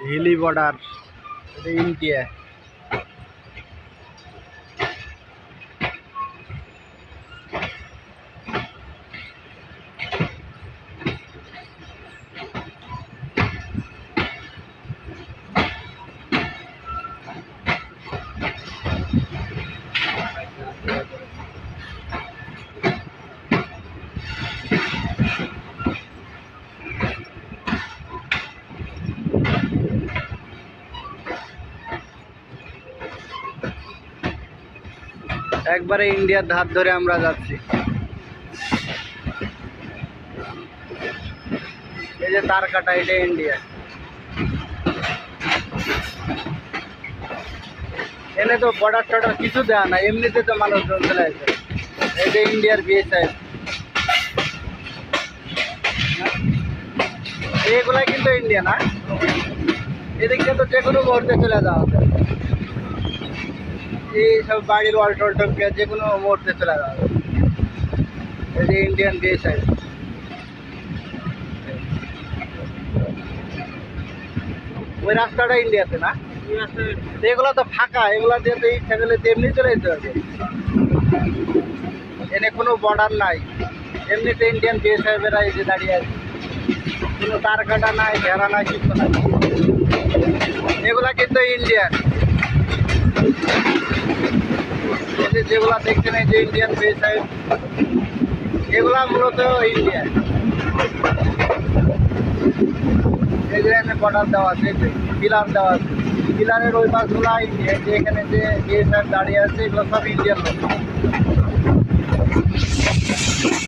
Hili border, এটা India. একবারে ইন্ডিয়ার ধার ধরে আমরা যাচ্ছি। এই যে তার কাটা, এটা ইন্ডিয়া। এনে তো বর্ডার টর্ডার কিছু দেওয়া না, এমনিতে তো মানুষজন চলে আসে। এই যে ইন্ডিয়ার বিএসএফ, এগুলাই কিন্তু ইন্ডিয়া না। এদিকে তো যে কোনো মুহূর্তে চলে যাওয়া যায়, এই সব বাড়ির ওয়াল টোল টপকে যে কোনো মুহূর্তে চলে যাওয়া যায়। এই যে ইন্ডিয়ান বিএসএফ। ওই রাস্তাটা ইন্ডিয়াতে না, এগুলো তো ফাঁকা, এগুলো দিয়ে তো ইচ্ছা করলে তেমনি চলে যেতে হবে। এনে কোনো বর্ডার নাই, এমনিতে ইন্ডিয়ান বিএসএফেরা এই যে দাঁড়িয়ে আছে, কোনো তার কাটা নাই, ঘেরা নাই, কিছু নাই। এগুলা কিন্তু ইন্ডিয়ান। এই যে যেগুলা দেখছেন, এই যে ইন্ডিয়ান বিএসএফ, এগুলা মূলত ইন্ডিয়ান। এই যে এখানে বর্ডার দেওয়া আছে, পিলার দেওয়া আছে, পিলারের ওই পাশগুলো ইন্ডিয়া। যে এখানে যে বিএসএফ দাঁড়িয়ে আছে, এগুলো সব ইন্ডিয়ান লোক।